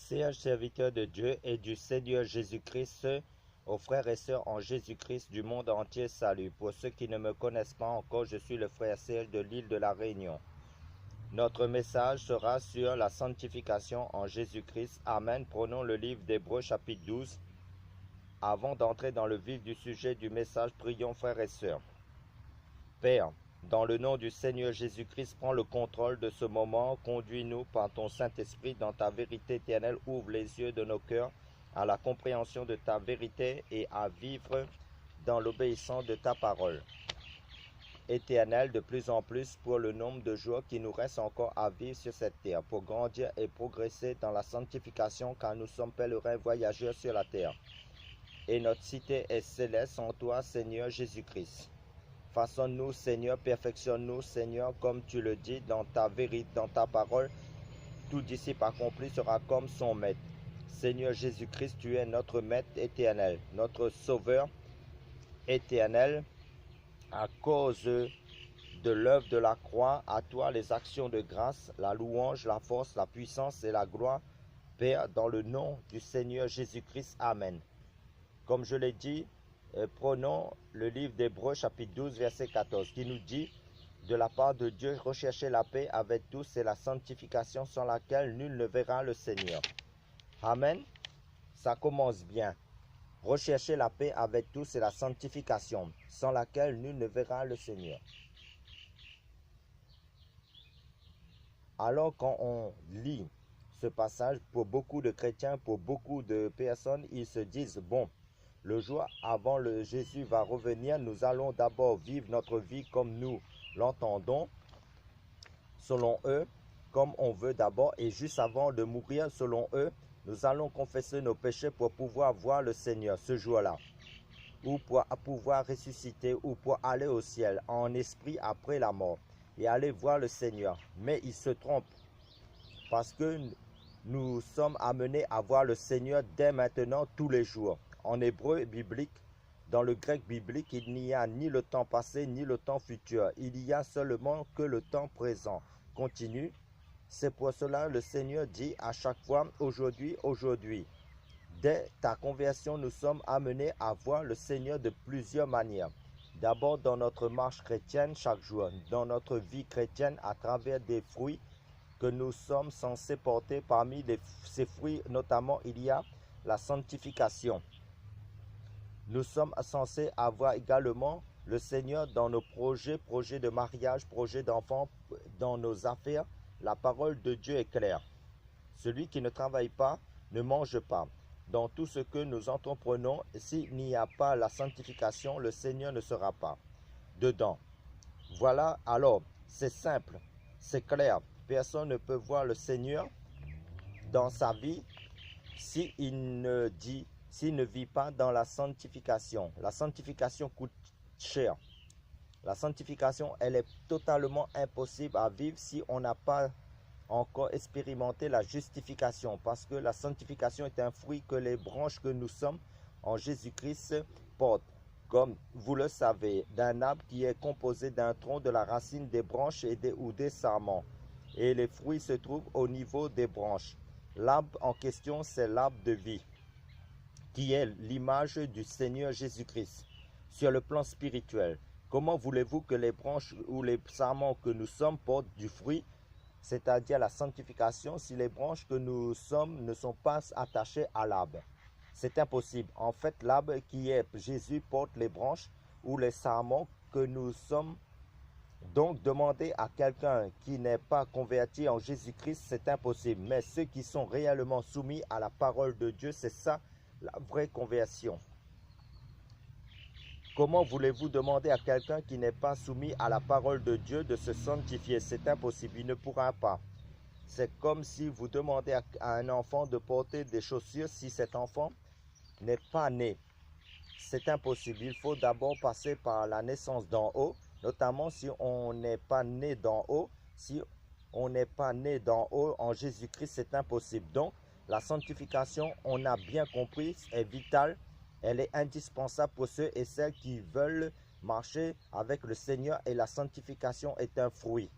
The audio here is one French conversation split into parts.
Siège serviteur de Dieu et du Seigneur Jésus-Christ, aux frères et sœurs en Jésus-Christ du monde entier, salut. Pour ceux qui ne me connaissent pas encore, je suis le frère Serge de l'île de la Réunion. Notre message sera sur la sanctification en Jésus-Christ. Amen. Prenons le livre d'Hébreux chapitre 12. Avant d'entrer dans le vif du sujet du message, prions frères et sœurs. Père, dans le nom du Seigneur Jésus-Christ, prends le contrôle de ce moment. Conduis-nous par ton Saint-Esprit dans ta vérité éternelle. Ouvre les yeux de nos cœurs à la compréhension de ta vérité et à vivre dans l'obéissance de ta parole éternelle de plus en plus pour le nombre de jours qui nous reste encore à vivre sur cette terre, pour grandir et progresser dans la sanctification, car nous sommes pèlerins voyageurs sur la terre. Et notre cité est céleste en toi, Seigneur Jésus-Christ. Façonne-nous, Seigneur, perfectionne-nous, Seigneur, comme tu le dis dans ta vérité, dans ta parole. Tout disciple accompli sera comme son maître. Seigneur Jésus-Christ, tu es notre maître éternel, notre sauveur éternel. À cause de l'œuvre de la croix, à toi les actions de grâce, la louange, la force, la puissance et la gloire, Père, dans le nom du Seigneur Jésus-Christ. Amen. Comme je l'ai dit, prenons le livre d'Hébreux chapitre 12 verset 14 qui nous dit: de la part de Dieu, recherchez la paix avec tous et la sanctification sans laquelle nul ne verra le Seigneur. Amen. Ça commence bien. Recherchez la paix avec tous et la sanctification sans laquelle nul ne verra le Seigneur. Alors quand on lit ce passage, pour beaucoup de chrétiens, pour beaucoup de personnes, ils se disent: bon, le jour avant le Jésus va revenir, nous allons d'abord vivre notre vie comme nous l'entendons, selon eux, comme on veut d'abord, et juste avant de mourir, selon eux, nous allons confesser nos péchés pour pouvoir voir le Seigneur ce jour-là, ou pour pouvoir ressusciter, ou pour aller au ciel en esprit après la mort, et aller voir le Seigneur. Mais ils se trompent, parce que nous sommes amenés à voir le Seigneur dès maintenant, tous les jours. En hébreu biblique, dans le grec biblique, il n'y a ni le temps passé, ni le temps futur. Il y a seulement que le temps présent. Continue. C'est pour cela que le Seigneur dit à chaque fois: aujourd'hui, aujourd'hui. Dès ta conversion, nous sommes amenés à voir le Seigneur de plusieurs manières. D'abord dans notre marche chrétienne chaque jour, dans notre vie chrétienne à travers des fruits que nous sommes censés porter. Parmi ces fruits, notamment, il y a la sanctification. Nous sommes censés avoir également le Seigneur dans nos projets de mariage, projets d'enfants, dans nos affaires. La parole de Dieu est claire. Celui qui ne travaille pas ne mange pas. Dans tout ce que nous entreprenons, s'il n'y a pas la sanctification, le Seigneur ne sera pas dedans. Voilà, alors, c'est simple, c'est clair. Personne ne peut voir le Seigneur dans sa vie s'il ne vit pas dans la sanctification. La sanctification coûte cher. La sanctification, elle est totalement impossible à vivre si on n'a pas encore expérimenté la justification, parce que la sanctification est un fruit que les branches que nous sommes en Jésus-Christ portent. Comme vous le savez, d'un arbre qui est composé d'un tronc, de la racine, des branches ou des sarments. Et les fruits se trouvent au niveau des branches. L'arbre en question, c'est l'arbre de vie, qui est l'image du Seigneur Jésus-Christ. Sur le plan spirituel, comment voulez-vous que les branches ou les sarments que nous sommes portent du fruit, c'est-à-dire la sanctification, si les branches que nous sommes ne sont pas attachées à l'arbre? C'est impossible. En fait, l'arbre qui est Jésus porte les branches ou les sarments que nous sommes. Donc, demander à quelqu'un qui n'est pas converti en Jésus-Christ, c'est impossible. Mais ceux qui sont réellement soumis à la parole de Dieu, c'est ça la vraie conversion. Comment voulez-vous demander à quelqu'un qui n'est pas soumis à la parole de Dieu de se sanctifier? C'est impossible, il ne pourra pas. C'est comme si vous demandez à un enfant de porter des chaussures si cet enfant n'est pas né. C'est impossible, il faut d'abord passer par la naissance d'en haut, notamment si on n'est pas né d'en haut. Si on n'est pas né d'en haut en Jésus-Christ, c'est impossible. Donc, la sanctification, on a bien compris, est vitale. Elle est indispensable pour ceux et celles qui veulent marcher avec le Seigneur, et la sanctification est un fruit.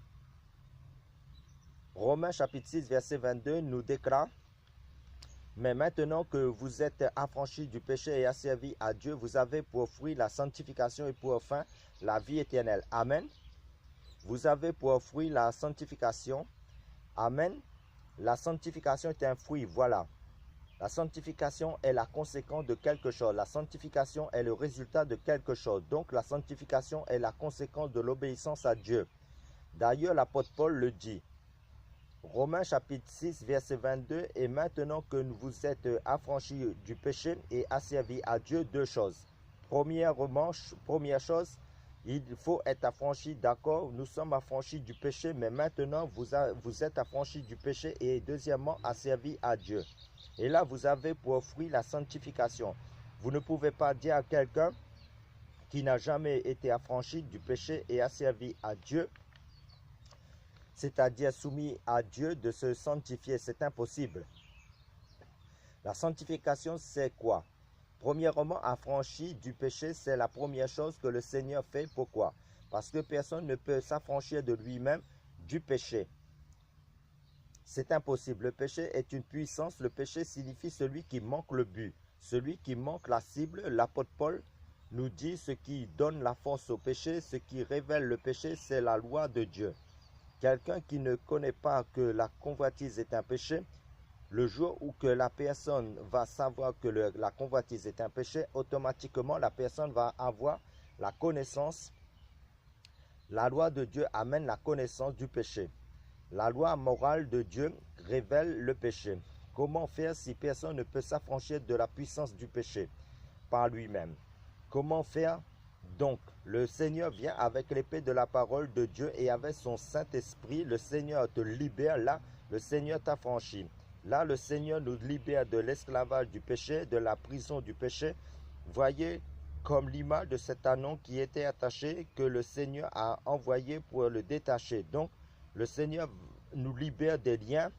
Romains chapitre 6 verset 22 nous déclare: Mais maintenant que vous êtes affranchis du péché et asservis à Dieu, vous avez pour fruit la sanctification et pour fin la vie éternelle. Amen. Vous avez pour fruit la sanctification. Amen. La sanctification est un fruit, voilà. La sanctification est la conséquence de quelque chose. La sanctification est le résultat de quelque chose. Donc la sanctification est la conséquence de l'obéissance à Dieu. D'ailleurs, l'apôtre Paul le dit. Romains chapitre 6, verset 22. Et maintenant que vous êtes affranchis du péché et asservis à Dieu, deux choses. Première chose, il faut être affranchi, d'accord, nous sommes affranchis du péché, mais maintenant vous êtes affranchis du péché et deuxièmement asservis à Dieu. Et là, vous avez pour fruit la sanctification. Vous ne pouvez pas dire à quelqu'un qui n'a jamais été affranchi du péché et asservi à Dieu, c'est-à-dire soumis à Dieu, de se sanctifier. C'est impossible. La sanctification, c'est quoi? Premièrement, affranchi du péché, c'est la première chose que le Seigneur fait. Pourquoi? Parce que personne ne peut s'affranchir de lui-même du péché. C'est impossible. Le péché est une puissance. Le péché signifie celui qui manque le but, celui qui manque la cible. L'apôtre Paul nous dit ce qui donne la force au péché, ce qui révèle le péché, c'est la loi de Dieu. Quelqu'un qui ne connaît pas que la convoitise est un péché, le jour où que la personne va savoir que la convoitise est un péché, automatiquement la personne va avoir la connaissance. La loi de Dieu amène la connaissance du péché. La loi morale de Dieu révèle le péché. Comment faire si personne ne peut s'affranchir de la puissance du péché par lui-même? Comment faire? Donc, le Seigneur vient avec l'épée de la parole de Dieu et avec son Saint-Esprit, le Seigneur te libère. Là, le Seigneur t'affranchit. Là, le Seigneur nous libère de l'esclavage du péché, de la prison du péché. Voyez comme l'image de cet anon qui était attaché, que le Seigneur a envoyé pour le détacher. Donc, le Seigneur nous libère des liens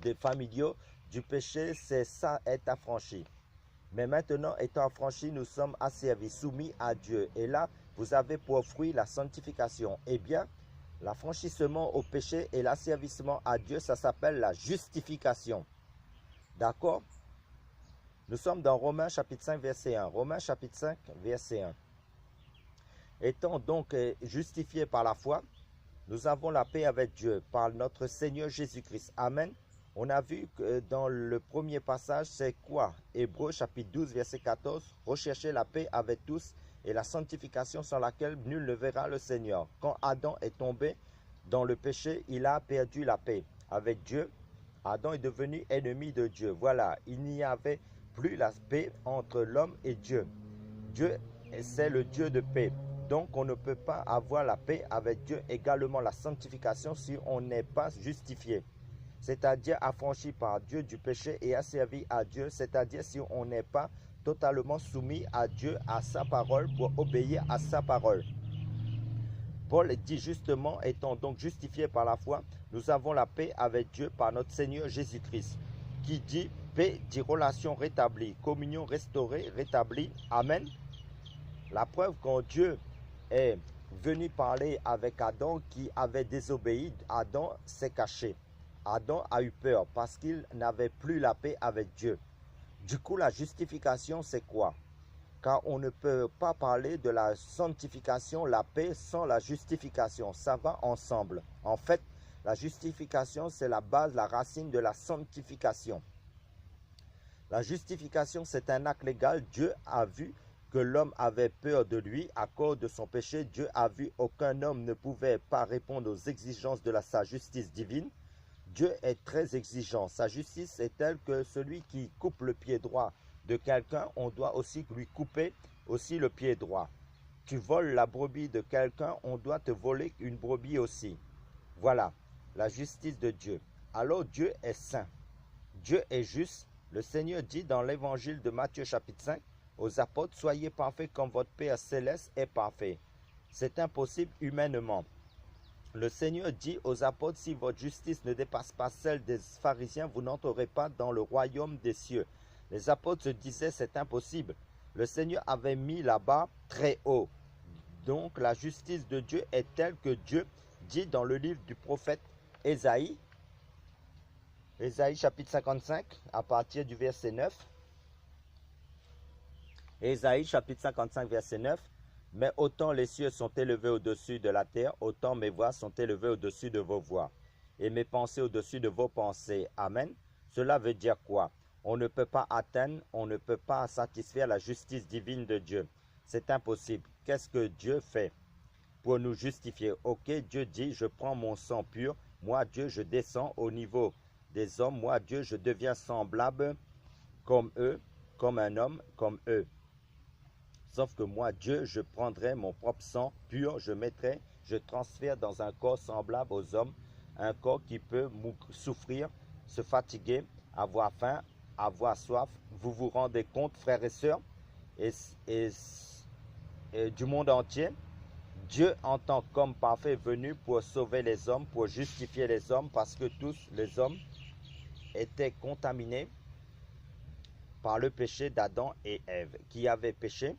des familiaux du péché, c'est ça, être affranchi. Mais maintenant, étant affranchis, nous sommes asservis, soumis à Dieu. Et là, vous avez pour fruit la sanctification. Eh bien, l'affranchissement au péché et l'asservissement à Dieu, ça s'appelle la justification. D'accord? Nous sommes dans Romains chapitre 5, verset 1. Romains chapitre 5, verset 1. Étant donc justifiés par la foi, nous avons la paix avec Dieu par notre Seigneur Jésus-Christ. Amen. On a vu que dans le premier passage, c'est quoi? Hébreux chapitre 12, verset 14. Recherchez la paix avec tous et la sanctification sans laquelle nul ne verra le Seigneur. Quand Adam est tombé dans le péché, il a perdu la paix avec Dieu. Adam est devenu ennemi de Dieu. Voilà, il n'y avait plus la paix entre l'homme et Dieu. Dieu, c'est le Dieu de paix. Donc, on ne peut pas avoir la paix avec Dieu, également la sanctification, si on n'est pas justifié. C'est-à-dire affranchi par Dieu du péché et asservi à Dieu, c'est-à-dire si on n'est pas totalement soumis à Dieu, à sa parole, pour obéir à sa parole. Paul dit justement, étant donc justifiés par la foi, nous avons la paix avec Dieu par notre Seigneur Jésus-Christ. Qui dit paix, dit relation rétablie, communion restaurée, rétablie. Amen. La preuve quand Dieu est venu parler avec Adam qui avait désobéi, Adam s'est caché. Adam a eu peur parce qu'il n'avait plus la paix avec Dieu. Du coup, la justification, c'est quoi? Car on ne peut pas parler de la sanctification, la paix, sans la justification. Ça va ensemble. En fait, la justification, c'est la base, la racine de la sanctification. La justification, c'est un acte légal. Dieu a vu que l'homme avait peur de lui à cause de son péché. Dieu a vu qu'aucun homme ne pouvait pas répondre aux exigences de sa justice divine. Dieu est très exigeant. Sa justice est telle que celui qui coupe le pied droit de quelqu'un, on doit aussi lui couper aussi le pied droit. Tu voles la brebis de quelqu'un, on doit te voler une brebis aussi. Voilà, la justice de Dieu. Alors Dieu est saint. Dieu est juste. Le Seigneur dit dans l'évangile de Matthieu chapitre 5 aux apôtres, soyez parfaits comme votre Père céleste est parfait. C'est impossible humainement. Le Seigneur dit aux apôtres, si votre justice ne dépasse pas celle des pharisiens, vous n'entrerez pas dans le royaume des cieux. Les apôtres se disaient, c'est impossible. Le Seigneur avait mis là-bas très haut. Donc la justice de Dieu est telle que Dieu dit dans le livre du prophète Ésaïe, Ésaïe chapitre 55, à partir du verset 9. Ésaïe chapitre 55, verset 9. Mais autant les cieux sont élevés au-dessus de la terre, autant mes voix sont élevées au-dessus de vos voix, et mes pensées au-dessus de vos pensées. Amen. Cela veut dire quoi? On ne peut pas atteindre, on ne peut pas satisfaire la justice divine de Dieu. C'est impossible. Qu'est-ce que Dieu fait pour nous justifier? Ok, Dieu dit, je prends mon sang pur. Moi, Dieu, je descends au niveau des hommes. Moi, Dieu, je deviens semblable comme eux, comme un homme, comme eux. Sauf que moi, Dieu, je prendrai mon propre sang pur, je transfère dans un corps semblable aux hommes, un corps qui peut souffrir, se fatiguer, avoir faim, avoir soif. Vous vous rendez compte, frères et sœurs, et du monde entier, Dieu en tant qu'homme parfait est venu pour sauver les hommes, pour justifier les hommes, parce que tous les hommes étaient contaminés par le péché d'Adam et Ève, qui avaient péché.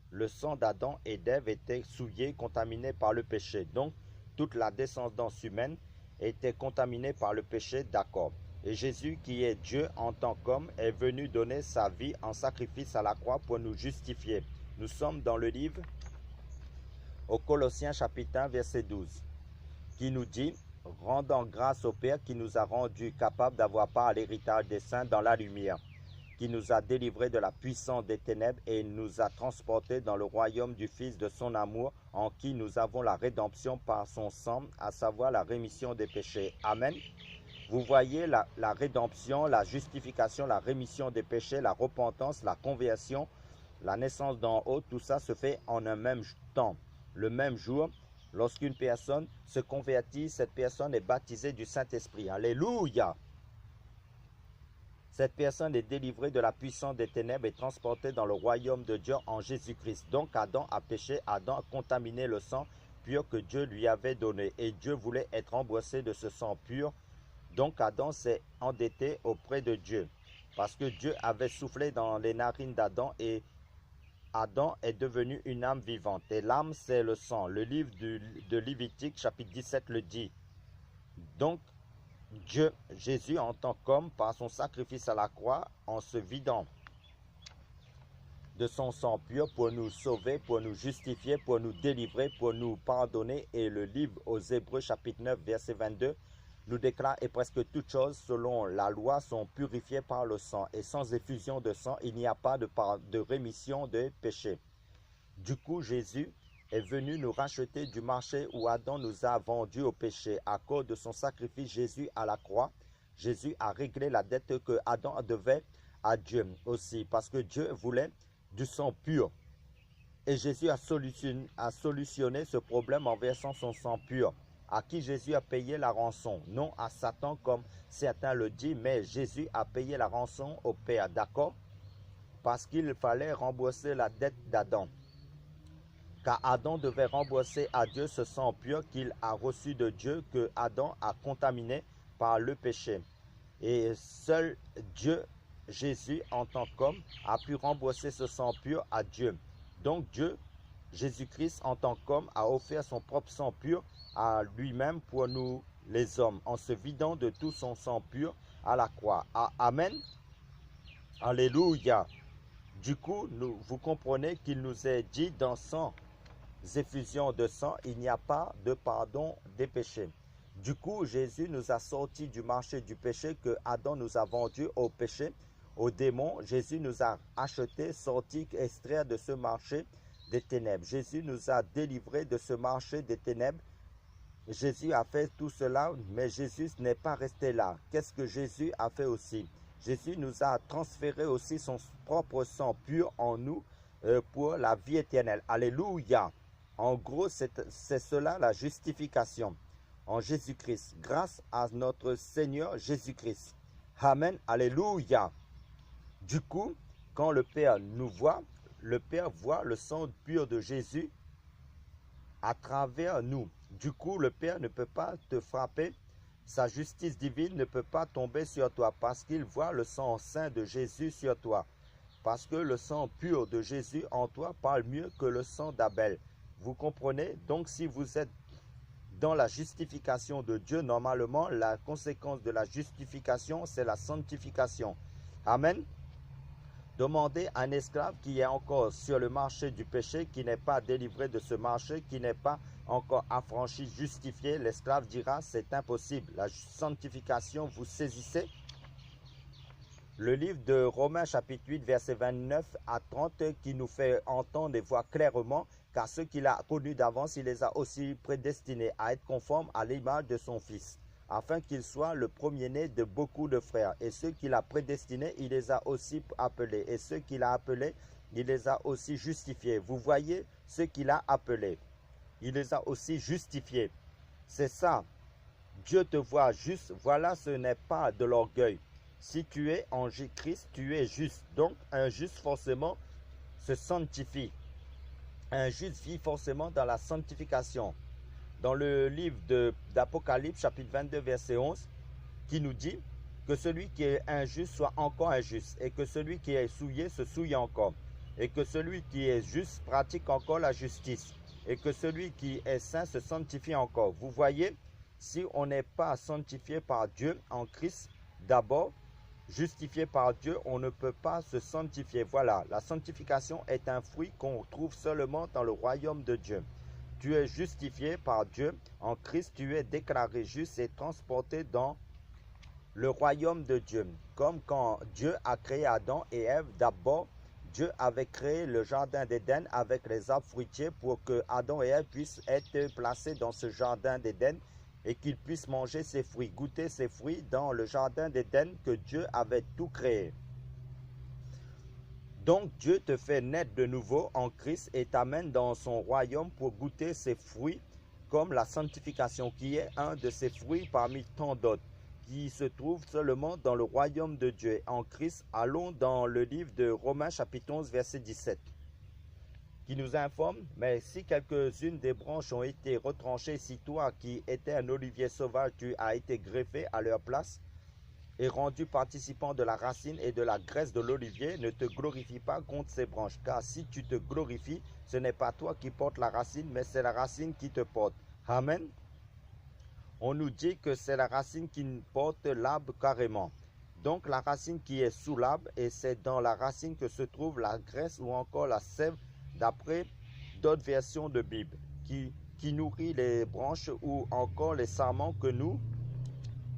Le sang d'Adam et d'Ève était souillé, contaminé par le péché. Donc, toute la descendance humaine était contaminée par le péché, d'accord. Et Jésus, qui est Dieu en tant qu'homme, est venu donner sa vie en sacrifice à la croix pour nous justifier. Nous sommes dans le livre au Colossiens chapitre 1, verset 12, qui nous dit « Rendant grâce au Père qui nous a rendus capables d'avoir part à l'héritage des saints dans la lumière, qui nous a délivrés de la puissance des ténèbres et nous a transportés dans le royaume du Fils de son amour, en qui nous avons la rédemption par son sang, à savoir la rémission des péchés. » Amen. Vous voyez la rédemption, la justification, la rémission des péchés, la repentance, la conversion, la naissance d'en haut, tout ça se fait en un même temps. Le même jour, lorsqu'une personne se convertit, cette personne est baptisée du Saint-Esprit. Alléluia! Cette personne est délivrée de la puissance des ténèbres et transportée dans le royaume de Dieu en Jésus-Christ. Donc Adam a péché, Adam a contaminé le sang pur que Dieu lui avait donné. Et Dieu voulait être remboursé de ce sang pur. Donc Adam s'est endetté auprès de Dieu. Parce que Dieu avait soufflé dans les narines d'Adam et Adam est devenu une âme vivante. Et l'âme, c'est le sang. Le livre de Lévitique, chapitre 17, le dit. Donc, Dieu, Jésus en tant qu'homme, par son sacrifice à la croix, en se vidant de son sang pur pour nous sauver, pour nous justifier, pour nous délivrer, pour nous pardonner. Et le livre aux Hébreux chapitre 9 verset 22 nous déclare « Et presque toutes choses selon la loi sont purifiées par le sang. Et sans effusion de sang, il n'y a pas de rémission de péché. » Du coup, Jésus est venu nous racheter du marché où Adam nous a vendus au péché. À cause de son sacrifice, Jésus à la croix, Jésus a réglé la dette que Adam devait à Dieu aussi. Parce que Dieu voulait du sang pur. Et Jésus a solutionné ce problème en versant son sang pur. À qui Jésus a payé la rançon. Non à Satan comme certains le disent, mais Jésus a payé la rançon au Père. D'accord? Parce qu'il fallait rembourser la dette d'Adam. Car Adam devait rembourser à Dieu ce sang pur qu'il a reçu de Dieu, que Adam a contaminé par le péché. Et seul Dieu, Jésus, en tant qu'homme, a pu rembourser ce sang pur à Dieu. Donc Dieu, Jésus-Christ, en tant qu'homme, a offert son propre sang pur à lui-même pour nous, les hommes, en se vidant de tout son sang pur à la croix. Amen. Alléluia. Du coup, vous comprenez qu'il nous est dit dans 100 effusions de sang, il n'y a pas de pardon des péchés. Du coup, Jésus nous a sortis du marché du péché que Adam nous a vendu au péché, au démon. Jésus nous a achetés, sortis, extraits de ce marché des ténèbres. Jésus nous a délivrés de ce marché des ténèbres. Jésus a fait tout cela, mais Jésus n'est pas resté là. Qu'est-ce que Jésus a fait aussi? Jésus nous a transféré aussi son propre sang pur en nous pour la vie éternelle. Alléluia. En gros, c'est cela la justification en Jésus-Christ, grâce à notre Seigneur Jésus-Christ. Amen. Alléluia. Du coup, quand le Père nous voit, le Père voit le sang pur de Jésus à travers nous. Du coup, le Père ne peut pas te frapper. Sa justice divine ne peut pas tomber sur toi parce qu'il voit le sang saint de Jésus sur toi. Parce que le sang pur de Jésus en toi parle mieux que le sang d'Abel. Vous comprenez? Donc, si vous êtes dans la justification de Dieu, normalement, la conséquence de la justification, c'est la sanctification. Amen. Demandez à un esclave qui est encore sur le marché du péché, qui n'est pas délivré de ce marché, qui n'est pas encore affranchi, justifié. L'esclave dira, c'est impossible. La sanctification, vous saisissez? Le livre de Romains chapitre 8, versets 29 à 30, qui nous fait entendre et voir clairement, car ceux qu'il a connus d'avance, il les a aussi prédestinés à être conformes à l'image de son Fils, afin qu'il soit le premier-né de beaucoup de frères. Et ceux qu'il a prédestinés, il les a aussi appelés. Et ceux qu'il a appelés, il les a aussi justifiés. Vous voyez ceux qu'il a appelés. Il les a aussi justifiés. C'est ça. Dieu te voit juste. Voilà, ce n'est pas de l'orgueil. Si tu es en Christ, tu es juste. Donc, un juste forcément se sanctifie. Un juste vit forcément dans la sanctification. Dans le livre d'Apocalypse, chapitre 22, verset 11, qui nous dit que celui qui est injuste soit encore injuste, et que celui qui est souillé se souille encore, et que celui qui est juste pratique encore la justice, et que celui qui est saint se sanctifie encore. Vous voyez, si on n'est pas sanctifié par Dieu en Christ, d'abord, justifié par Dieu, on ne peut pas se sanctifier. Voilà, la sanctification est un fruit qu'on trouve seulement dans le royaume de Dieu. Tu es justifié par Dieu. En Christ, tu es déclaré juste et transporté dans le royaume de Dieu. Comme quand Dieu a créé Adam et Ève, d'abord, Dieu avait créé le jardin d'Éden avec les arbres fruitiers pour que Adam et Ève puissent être placés dans ce jardin d'Éden et qu'ils puissent manger ses fruits, goûter ses fruits dans le jardin d'Éden que Dieu avait tout créé. Donc Dieu te fait naître de nouveau en Christ et t'amène dans son royaume pour goûter ses fruits, comme la sanctification, qui est un de ses fruits parmi tant d'autres, qui se trouve seulement dans le royaume de Dieu. En Christ, allons dans le livre de Romains chapitre 11, verset 17, qui nous informe, mais si quelques-unes des branches ont été retranchées, si toi qui étais un olivier sauvage, tu as été greffé à leur place, et rendu participant de la racine et de la graisse de l'olivier, ne te glorifie pas contre ces branches. Car si tu te glorifies, ce n'est pas toi qui portes la racine, mais c'est la racine qui te porte. Amen. On nous dit que c'est la racine qui porte l'arbre carrément. Donc la racine qui est sous l'arbre, et c'est dans la racine que se trouve la graisse ou encore la sève, d'après d'autres versions de Bible, qui nourrit les branches ou encore les sarments que nous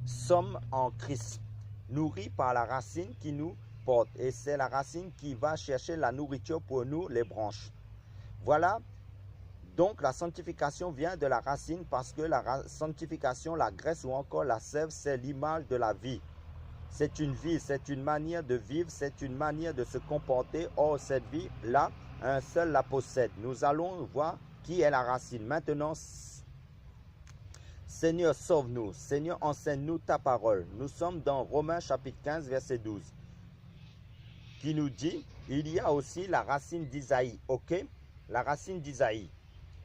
sommes en Christ, nourris par la racine qui nous porte. Et c'est la racine qui va chercher la nourriture pour nous, les branches. Voilà, donc la sanctification vient de la racine parce que la sanctification, la graisse ou encore la sève, c'est l'image de la vie. C'est une vie, c'est une manière de vivre, c'est une manière de se comporter. Or, cette vie-là, un seul la possède. Nous allons voir qui est la racine. Maintenant, Seigneur, sauve-nous. Seigneur, enseigne-nous ta parole. Nous sommes dans Romains chapitre 15, verset 12, qui nous dit, il y a aussi la racine d'Isaïe. Ok? La racine d'Isaïe.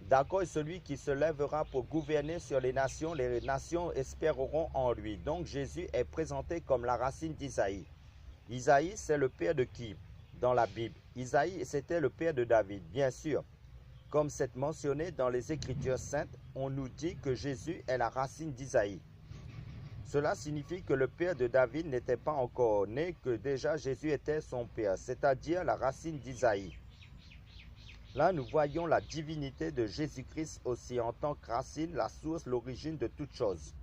D'accord, et celui qui se lèvera pour gouverner sur les nations espéreront en lui. Donc Jésus est présenté comme la racine d'Isaïe. Isaïe, c'est le père de qui dans la Bible? Isaïe, c'était le père de David, bien sûr. Comme c'est mentionné dans les Écritures saintes, on nous dit que Jésus est la racine d'Isaïe. Cela signifie que le père de David n'était pas encore né, que déjà Jésus était son père, c'est-à-dire la racine d'Isaïe. Là, nous voyons la divinité de Jésus-Christ aussi en tant que racine, la source, l'origine de toutes choses.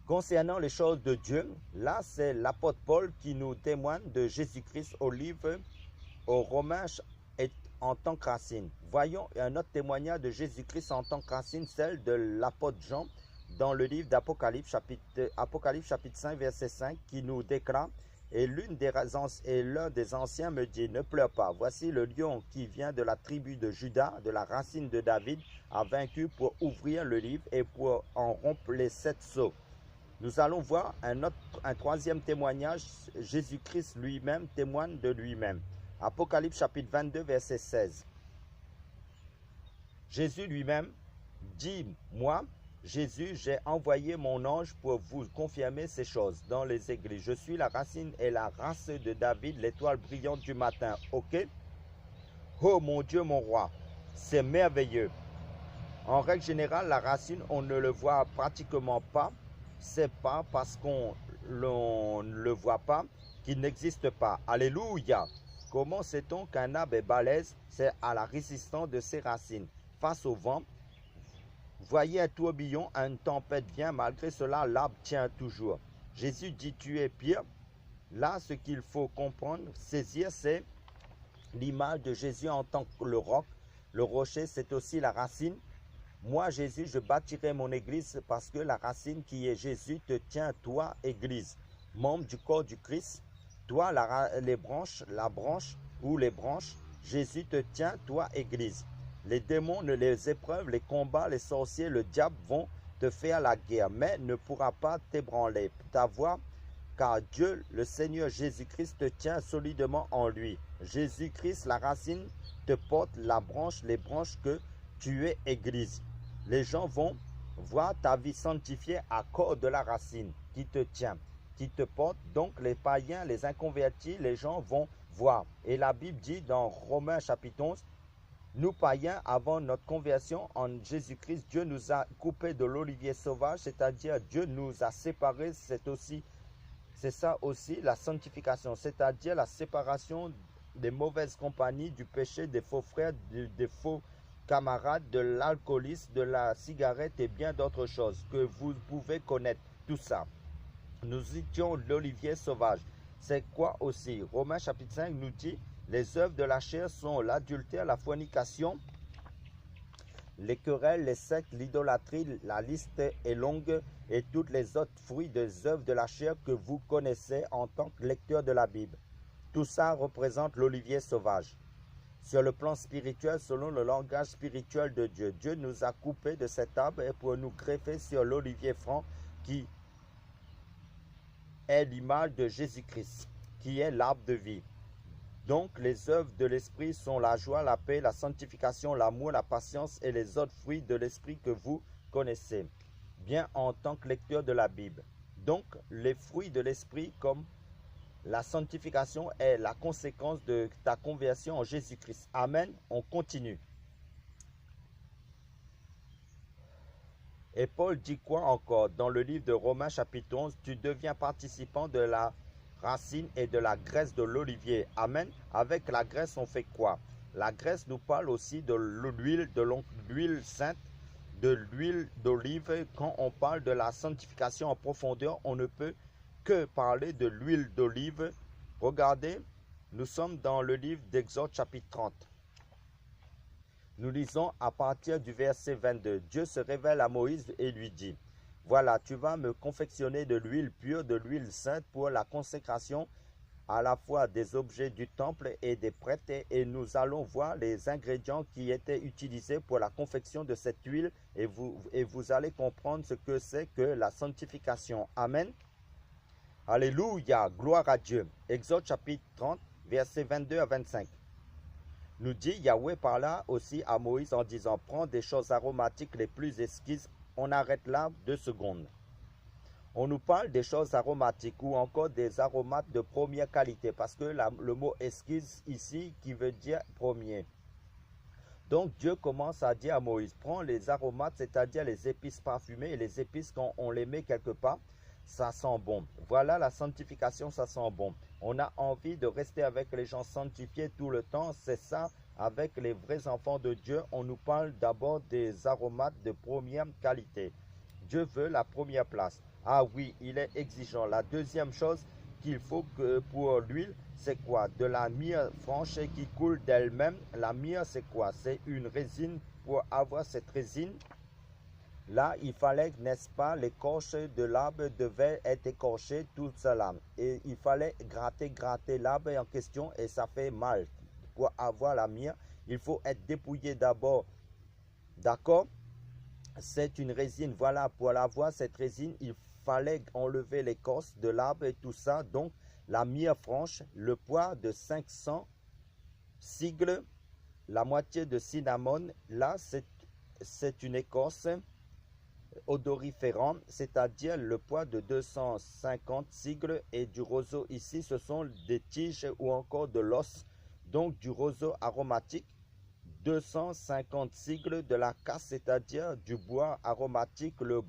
Concernant les choses de Dieu, là, c'est l'apôtre Paul qui nous témoigne de Jésus-Christ au livre aux Romains en tant que racine. Voyons un autre témoignage de Jésus-Christ en tant que racine, celle de l'apôtre Jean dans le livre d'Apocalypse, chapitre 5, verset 5, qui nous déclare « Et l'un des anciens me dit, ne pleure pas, voici le lion qui vient de la tribu de Juda, de la racine de David, a vaincu pour ouvrir le livre et pour en rompre les 7 sceaux. » Nous allons voir un troisième témoignage. Jésus-Christ lui-même témoigne de lui-même. Apocalypse chapitre 22, verset 16. Jésus lui-même dit, moi, Jésus, j'ai envoyé mon ange pour vous confirmer ces choses dans les églises. Je suis la racine et la race de David, l'étoile brillante du matin. Ok? Oh mon Dieu, mon roi, c'est merveilleux. En règle générale, la racine, on ne le voit pratiquement pas. C'est pas parce qu'on ne le voit pas qu'il n'existe pas. Alléluia! Comment sait-on qu'un arbre est balèze? C'est à la résistance de ses racines. Face au vent, voyez un tourbillon, une tempête vient, malgré cela, l'arbre tient toujours. Jésus dit, tu es pire. Là, ce qu'il faut comprendre, saisir, c'est l'image de Jésus en tant que le roc. Le rocher, c'est aussi la racine. Moi, Jésus, je bâtirai mon église parce que la racine qui est Jésus te tient, toi, église, membre du corps du Christ. Toi, les branches, la branche ou les branches, Jésus te tient, toi, église. Les démons, les épreuves, les combats, les sorciers, le diable vont te faire la guerre, mais ne pourra pas t'ébranler, t'avoir, car Dieu, le Seigneur Jésus-Christ, te tient solidement en lui. Jésus-Christ, la racine, te porte la branche, les branches que tu es église. Les gens vont voir ta vie sanctifiée à cause de la racine qui te tient, qui te porte. Donc les païens, les inconvertis, les gens vont voir. Et la Bible dit dans Romains chapitre 11, nous païens, avant notre conversion en Jésus-Christ, Dieu nous a coupés de l'olivier sauvage, c'est-à-dire Dieu nous a séparés. C'est ça aussi la sanctification, c'est-à-dire la séparation des mauvaises compagnies, du péché, des faux frères, des faux camarades, de l'alcoolisme, de la cigarette et bien d'autres choses que vous pouvez connaître. Tout ça. Nous étions l'olivier sauvage. C'est quoi aussi? Romains chapitre 5 nous dit, les œuvres de la chair sont l'adultère, la fornication, les querelles, les sectes, l'idolâtrie, la liste est longue et toutes les autres fruits des œuvres de la chair que vous connaissez en tant que lecteur de la Bible. Tout ça représente l'olivier sauvage. Sur le plan spirituel, selon le langage spirituel de Dieu, Dieu nous a coupés de cet arbre et pour nous greffer sur l'olivier franc qui est l'image de Jésus-Christ, qui est l'arbre de vie. Donc, les œuvres de l'Esprit sont la joie, la paix, la sanctification, l'amour, la patience et les autres fruits de l'Esprit que vous connaissez bien en tant que lecteur de la Bible. Donc, les fruits de l'Esprit comme la sanctification est la conséquence de ta conversion en Jésus-Christ. Amen. On continue. Et Paul dit quoi encore dans le livre de Romains chapitre 11? Tu deviens participant de la racine et de la graisse de l'olivier. Amen. Avec la graisse, on fait quoi? La graisse nous parle aussi de l'huile sainte, de l'huile d'olive. Quand on parle de la sanctification en profondeur, on ne peut que parler de l'huile d'olive. Regardez, nous sommes dans le livre d'Exode chapitre 30. Nous lisons à partir du verset 22. Dieu se révèle à Moïse et lui dit, voilà, tu vas me confectionner de l'huile pure, de l'huile sainte pour la consécration à la fois des objets du temple et des prêtres, et nous allons voir les ingrédients qui étaient utilisés pour la confection de cette huile et vous allez comprendre ce que c'est que la sanctification. Amen. Alléluia, gloire à Dieu. Exode chapitre 30, versets 22 à 25. Nous dit, Yahweh parla aussi à Moïse en disant, prends des choses aromatiques les plus exquises. On arrête là 2 secondes. On nous parle des choses aromatiques ou encore des aromates de première qualité parce que le mot exquise ici qui veut dire premier. Donc Dieu commence à dire à Moïse, prends les aromates, c'est-à-dire les épices parfumées et les épices quand on les met quelque part, ça sent bon. Voilà la sanctification, ça sent bon. On a envie de rester avec les gens sanctifiés tout le temps, c'est ça. Avec les vrais enfants de Dieu, on nous parle d'abord des aromates de première qualité. Dieu veut la première place. Ah oui, il est exigeant. La deuxième chose qu'il faut que pour l'huile, c'est quoi? De la myrrhe franche qui coule d'elle-même. La myrrhe, c'est quoi? C'est une résine. Pour avoir cette résine, là, il fallait, n'est-ce pas, l'écorce de l'arbre devait être écorchée, tout cela. Et il fallait gratter l'arbre en question et ça fait mal. Pour avoir la myrrhe, il faut être dépouillé d'abord. D'accord? C'est une résine. Voilà, pour avoir cette résine, il fallait enlever l'écorce de l'arbre et tout ça. Donc, la myrrhe franche, le poids de 500 sigles, la moitié de cinnamon, là, c'est une écorce odoriférante, c'est-à-dire le poids de 250 sigles, et du roseau ici, ce sont des tiges ou encore de l'os, donc du roseau aromatique. 250 sicles de la casse, c'est-à-dire du bois aromatique, le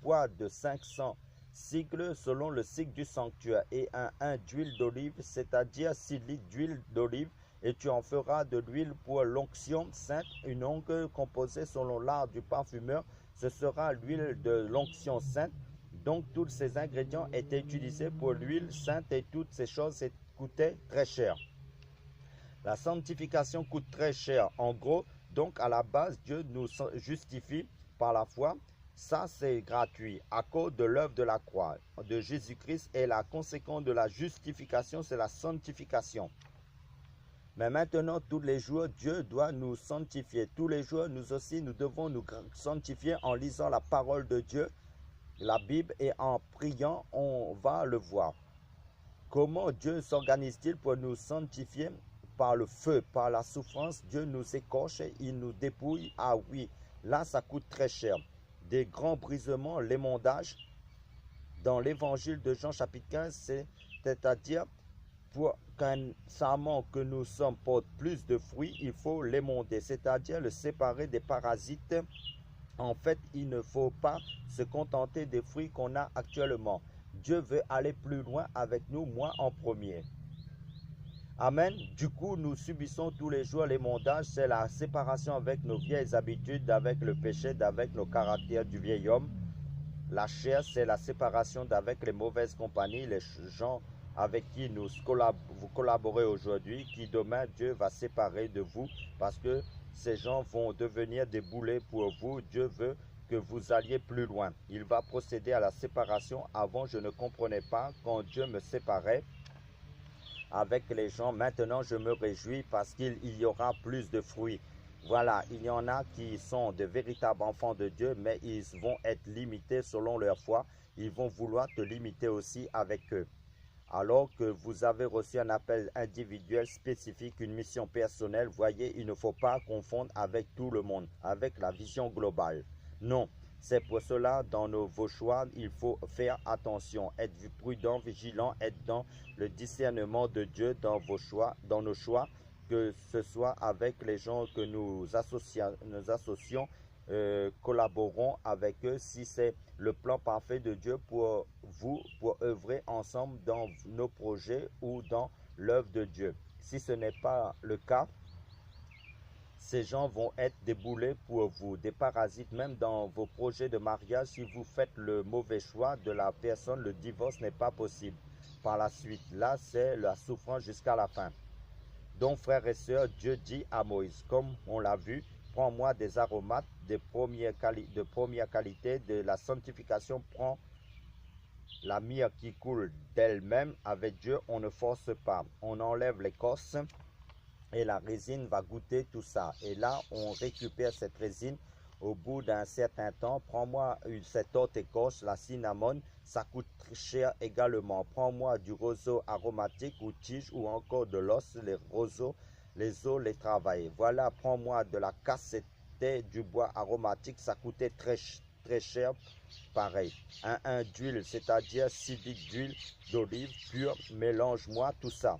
poids de 500 sicles selon le cycle du sanctuaire, et un d'huile d'olive, c'est-à-dire 6 litres d'huile d'olive, et tu en feras de l'huile pour l'onction sainte, une ongle composée selon l'art du parfumeur, ce sera l'huile de l'onction sainte. Donc tous ces ingrédients étaient utilisés pour l'huile sainte et toutes ces choses coûtaient très cher. La sanctification coûte très cher. En gros, donc à la base, Dieu nous justifie par la foi. Ça, c'est gratuit à cause de l'œuvre de la croix de Jésus-Christ, et la conséquence de la justification, c'est la sanctification. Mais maintenant, tous les jours, Dieu doit nous sanctifier. Tous les jours, nous aussi, nous devons nous sanctifier en lisant la parole de Dieu, la Bible, et en priant, on va le voir. Comment Dieu s'organise-t-il pour nous sanctifier? Par le feu, par la souffrance. Dieu nous écorche, il nous dépouille. Ah oui, là, ça coûte très cher. Des grands brisements, l'émondage. Dans l'évangile de Jean chapitre 15, c'est-à-dire pour qu'un sarment que nous sommes porte plus de fruits, il faut l'émonder, c'est-à-dire le séparer des parasites. En fait, il ne faut pas se contenter des fruits qu'on a actuellement. Dieu veut aller plus loin avec nous, moi en premier. Amen. Du coup, nous subissons tous les jours l'émondage, c'est la séparation avec nos vieilles habitudes, avec le péché, avec nos caractères du vieil homme. La chair, c'est la séparation d'avec les mauvaises compagnies, les gens avec qui vous collaborez aujourd'hui, qui demain Dieu va séparer de vous, parce que ces gens vont devenir des boulets pour vous. Dieu veut que vous alliez plus loin. Il va procéder à la séparation. Avant, je ne comprenais pas quand Dieu me séparait avec les gens. Maintenant, je me réjouis parce qu'il y aura plus de fruits. Voilà, il y en a qui sont de véritables enfants de Dieu, mais ils vont être limités selon leur foi. Ils vont vouloir te limiter aussi avec eux. Alors que vous avez reçu un appel individuel spécifique, une mission personnelle, voyez, il ne faut pas confondre avec tout le monde, avec la vision globale. Non, c'est pour cela, dans vos choix, il faut faire attention, être prudent, vigilant, être dans le discernement de Dieu dans vos choix, dans nos choix, que ce soit avec les gens que nous associons, collaborons avec eux, si c'est le plan parfait de Dieu pour vous, pour œuvrer ensemble dans nos projets ou dans l'œuvre de Dieu. Si ce n'est pas le cas, ces gens vont être des boulets pour vous, des parasites, même dans vos projets de mariage. Si vous faites le mauvais choix de la personne, le divorce n'est pas possible. Par la suite, là, c'est la souffrance jusqu'à la fin. Donc, frères et sœurs, Dieu dit à Moïse, comme on l'a vu, prends-moi des aromates de première qualité, de la sanctification, prends la myrrhe qui coule d'elle-même. Avec Dieu, on ne force pas. On enlève l'écorce et la résine va goûter tout ça. Et là, on récupère cette résine au bout d'un certain temps. Prends-moi cette autre écorce, la cinnamone, ça coûte très cher également. Prends-moi du roseau aromatique ou tige ou encore de l'os. Les roseaux, les os les travaillent. Voilà, prends-moi de la casse, c'était du bois aromatique, ça coûtait très cher. Pareil, un d'huile, c'est-à-dire 6 litres d'huile d'olive pure. Mélange-moi tout ça,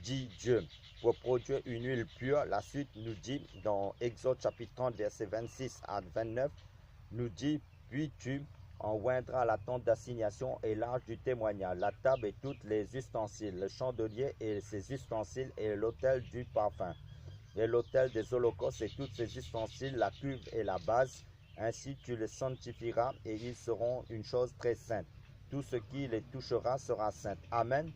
dit Dieu, pour produire une huile pure. La suite nous dit dans Exode chapitre 30, versets 26 à 29, nous dit, puis tu en oindras la tente d'assignation et l'arche du témoignage, la table et tous les ustensiles, le chandelier et ses ustensiles, et l'autel du parfum, et l'autel des holocaustes et tous ses ustensiles, la cuve et la base. Ainsi tu les sanctifieras et ils seront une chose très sainte. Tout ce qui les touchera sera saint. Amen.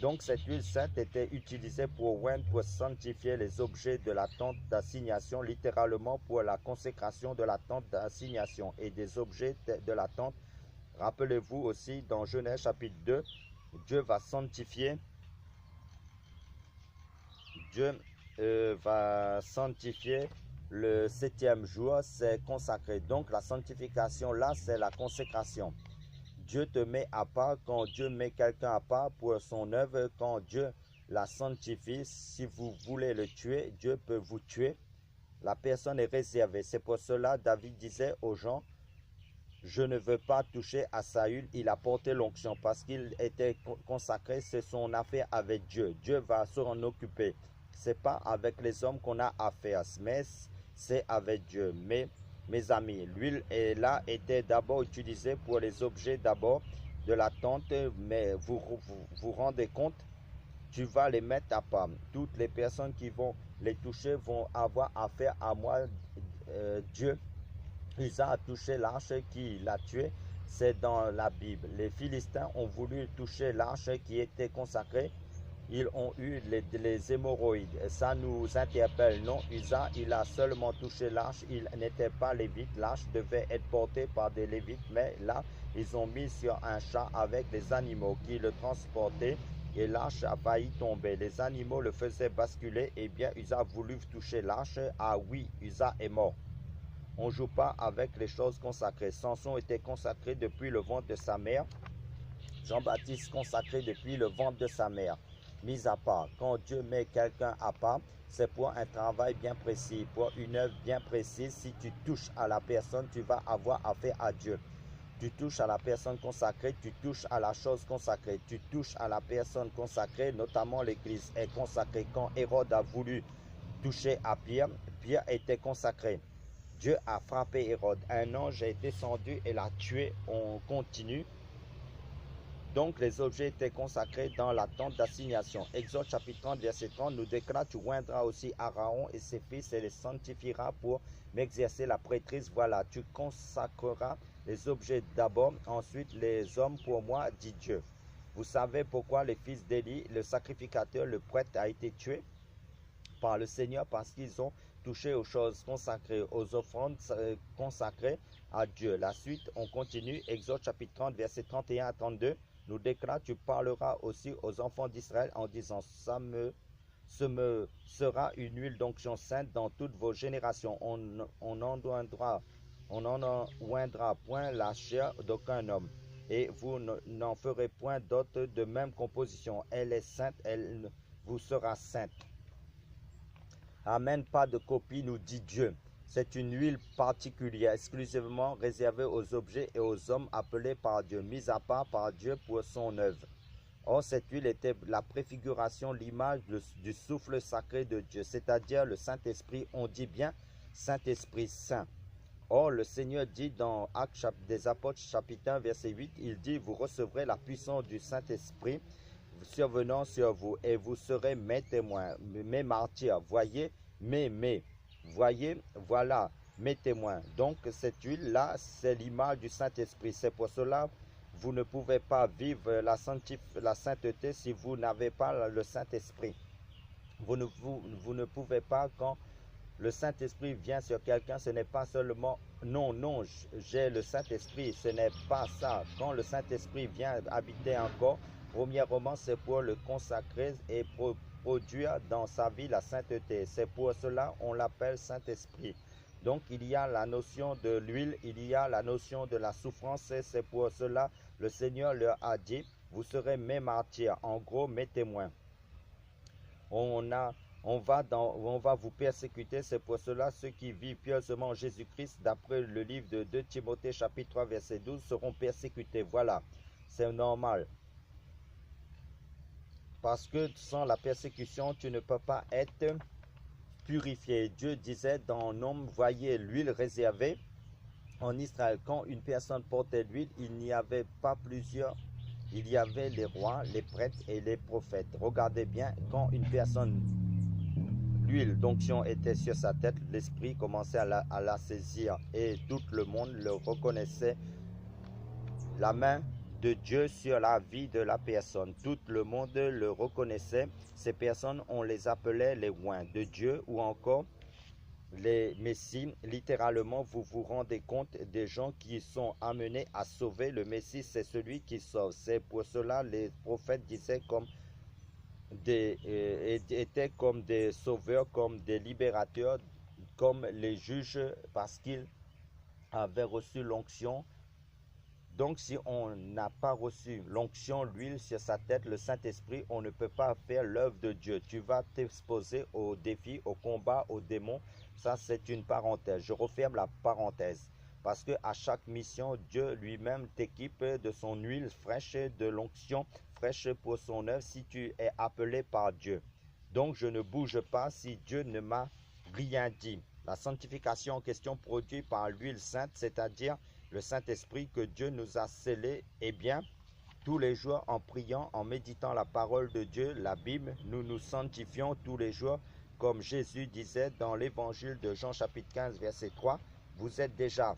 Donc cette huile sainte était utilisée pour oindre, pour sanctifier les objets de la tente d'assignation, littéralement pour la consécration de la tente d'assignation et des objets de la tente. Rappelez-vous aussi dans Genèse chapitre 2, Dieu va sanctifier, le 7e jour, c'est consacré. Donc la sanctification là, c'est la consécration. Dieu te met à part. Quand Dieu met quelqu'un à part pour son œuvre, quand Dieu la sanctifie, si vous voulez le tuer, Dieu peut vous tuer. La personne est réservée. C'est pour cela David disait aux gens, je ne veux pas toucher à Saül. Il a porté l'onction parce qu'il était consacré. C'est son affaire avec Dieu. Dieu va s'en occuper. c'est pas avec les hommes qu'on a affaire, mais c'est avec Dieu. Mais mes amis, l'huile était d'abord utilisée pour les objets d'abord de la tente, mais vous rendez compte, tu vas les mettre à part. Toutes les personnes qui vont les toucher vont avoir affaire à moi. Dieu, Usa a touché l'arche qui l'a tué. C'est dans la Bible. Les Philistins ont voulu toucher l'arche qui était consacrée. Ils ont eu les hémorroïdes. Ça nous interpelle. Non, Usa, il a seulement touché l'arche. Il n'était pas lévite. L'arche devait être portée par des lévites. Mais là, ils ont mis sur un char avec des animaux qui le transportaient. Et l'arche a failli tomber. Les animaux le faisaient basculer. Eh bien, Usa a voulu toucher l'arche. Ah oui, Usa est mort. On ne joue pas avec les choses consacrées. Samson était consacré depuis le ventre de sa mère. Jean-Baptiste consacré depuis le ventre de sa mère. Mis à part, quand Dieu met quelqu'un à part, c'est pour un travail bien précis, pour une œuvre bien précise. Si tu touches à la personne, tu vas avoir affaire à Dieu. Tu touches à la personne consacrée, tu touches à la chose consacrée, tu touches à la personne consacrée, notamment l'Église est consacrée. Quand Hérode a voulu toucher à Pierre, Pierre était consacré. Dieu a frappé Hérode. Un ange est descendu et l'a tué. On continue. Donc les objets étaient consacrés dans la tente d'assignation. Exode chapitre 30, verset 30 nous déclare, tu oindras aussi Aaron et ses fils et les sanctifieras pour m'exercer la prêtrise. Voilà, tu consacreras les objets d'abord, ensuite les hommes pour moi, dit Dieu. Vous savez pourquoi les fils d'Élie, le sacrificateur, le prêtre, a été tué par le Seigneur? Parce qu'ils ont touché aux choses consacrées, aux offrandes consacrées à Dieu. La suite, on continue. Exode chapitre 30, verset 31 à 32 nous déclare, tu parleras aussi aux enfants d'Israël en disant, ce me sera une huile d'onction sainte dans toutes vos générations. On n'en oindra point la chair d'aucun homme. Et vous n'en ferez point d'autre de même composition. Elle est sainte, elle vous sera sainte. Amen, pas de copie, nous dit Dieu. C'est une huile particulière, exclusivement réservée aux objets et aux hommes appelés par Dieu, mis à part par Dieu pour son œuvre. Or, cette huile était la préfiguration, l'image du souffle sacré de Dieu, c'est-à-dire le Saint-Esprit. On dit bien Saint-Esprit Saint. Or, le Seigneur dit dans Actes des Apôtres, chapitre 1, verset 8, il dit, vous recevrez la puissance du Saint-Esprit survenant sur vous, et vous serez mes témoins, mes martyrs. Voyez, voyez, voilà, mes témoins. Donc, cette huile-là, c'est l'image du Saint-Esprit. C'est pour cela vous ne pouvez pas vivre la sainteté si vous n'avez pas le Saint-Esprit. Vous ne pouvez pas, quand le Saint-Esprit vient sur quelqu'un, ce n'est pas seulement non, j'ai le Saint-Esprit, ce n'est pas ça. Quand le Saint-Esprit vient habiter un corps, premièrement, c'est pour le consacrer et produire dans sa vie la sainteté. C'est pour cela qu'on l'appelle Saint-Esprit. Donc il y a la notion de l'huile, il y a la notion de la souffrance, et c'est pour cela le Seigneur leur a dit, vous serez mes martyrs, en gros mes témoins. On va vous persécuter, c'est pour cela ceux qui vivent pieusement en Jésus-Christ, d'après le livre de 2 Timothée chapitre 3 verset 12, seront persécutés. Voilà, c'est normal. Parce que sans la persécution, tu ne peux pas être purifié. Dieu disait dans Nom, voyez l'huile réservée en Israël. Quand une personne portait l'huile, il n'y avait pas plusieurs. Il y avait les rois, les prêtres et les prophètes. Regardez bien, quand une personne, l'huile d'onction était sur sa tête, l'esprit commençait à la saisir et tout le monde le reconnaissait. La main de Dieu sur la vie de la personne. Tout le monde le reconnaissait. Ces personnes, on les appelait les oints de Dieu ou encore les Messies. Littéralement, vous vous rendez compte des gens qui sont amenés à sauver. Le Messie, c'est celui qui sauve. C'est pour cela les prophètes disaient étaient comme des sauveurs, comme des libérateurs, comme les juges, parce qu'ils avaient reçu l'onction. Donc, si on n'a pas reçu l'onction, l'huile sur sa tête, le Saint-Esprit, on ne peut pas faire l'œuvre de Dieu. Tu vas t'exposer aux défis, au combat, aux démons. Ça, c'est une parenthèse. Je referme la parenthèse. Parce qu'à chaque mission, Dieu lui-même t'équipe de son huile fraîche, de l'onction fraîche pour son œuvre, si tu es appelé par Dieu. Donc je ne bouge pas si Dieu ne m'a rien dit. La sanctification en question produit par l'huile sainte, c'est-à-dire le Saint-Esprit que Dieu nous a scellé, eh bien, tous les jours en priant, en méditant la parole de Dieu, la Bible, nous nous sanctifions tous les jours, comme Jésus disait dans l'évangile de Jean chapitre 15, verset 3, « Vous êtes déjà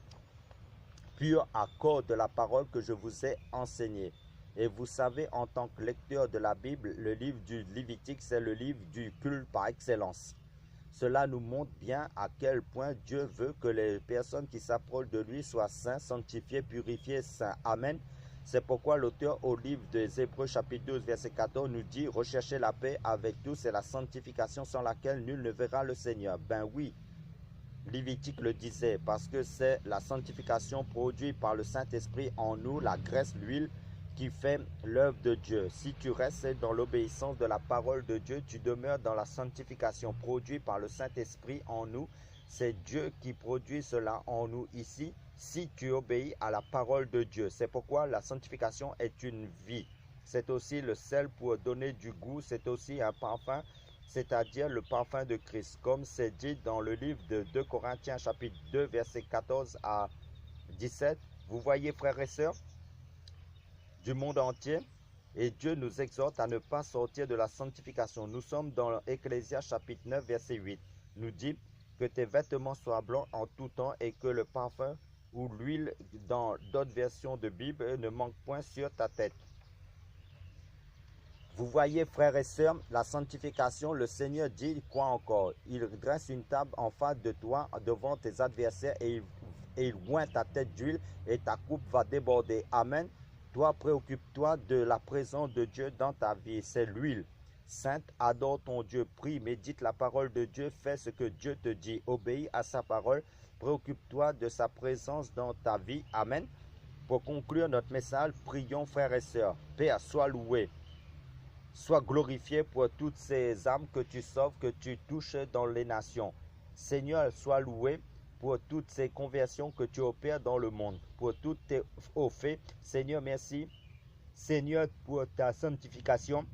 purs à cause de la parole que je vous ai enseignée. » Et vous savez, en tant que lecteur de la Bible, le livre du Lévitique, c'est le livre du culte par excellence. Cela nous montre bien à quel point Dieu veut que les personnes qui s'approchent de lui soient saints, sanctifiés, purifiés, saints. Amen. C'est pourquoi l'auteur au livre des Hébreux chapitre 12 verset 14 nous dit « Recherchez la paix avec tous et la sanctification sans laquelle nul ne verra le Seigneur. » Ben oui, Lévitique le disait, parce que c'est la sanctification produite par le Saint-Esprit en nous, la graisse, l'huile, qui fait l'œuvre de Dieu. Si tu restes dans l'obéissance de la parole de Dieu, tu demeures dans la sanctification produite par le Saint-Esprit en nous. C'est Dieu qui produit cela en nous ici, si tu obéis à la parole de Dieu. C'est pourquoi la sanctification est une vie. C'est aussi le sel pour donner du goût, c'est aussi un parfum, c'est-à-dire le parfum de Christ. Comme c'est dit dans le livre de 2 Corinthiens chapitre 2 verset 14 à 17. Vous voyez, frères et sœurs, du monde entier, et Dieu nous exhorte à ne pas sortir de la sanctification. Nous sommes dans Ecclésiaste chapitre 9 verset 8. Nous dit que tes vêtements soient blancs en tout temps et que le parfum ou l'huile dans d'autres versions de Bible ne manque point sur ta tête. Vous voyez, frères et sœurs, la sanctification, le Seigneur dit quoi encore? Il dresse une table en face de toi devant tes adversaires et il oint ta tête d'huile et ta coupe va déborder. Amen. Toi, préoccupe-toi de la présence de Dieu dans ta vie. C'est l'huile sainte. Adore ton Dieu. Prie, médite la parole de Dieu. Fais ce que Dieu te dit. Obéis à sa parole. Préoccupe-toi de sa présence dans ta vie. Amen. Pour conclure notre message, prions, frères et sœurs. Père, sois loué. Sois glorifié pour toutes ces âmes que tu sauves, que tu touches dans les nations. Seigneur, sois loué pour toutes ces conversions que tu opères dans le monde, pour toutes tes hauts faits. Seigneur, merci. Seigneur, pour ta sanctification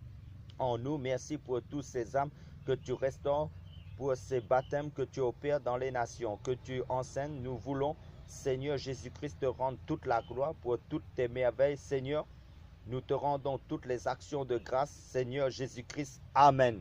en nous. Merci pour toutes ces âmes que tu restaures, pour ces baptêmes que tu opères dans les nations, que tu enseignes. Nous voulons, Seigneur Jésus-Christ, te rendre toute la gloire pour toutes tes merveilles. Seigneur, nous te rendons toutes les actions de grâce, Seigneur Jésus-Christ. Amen.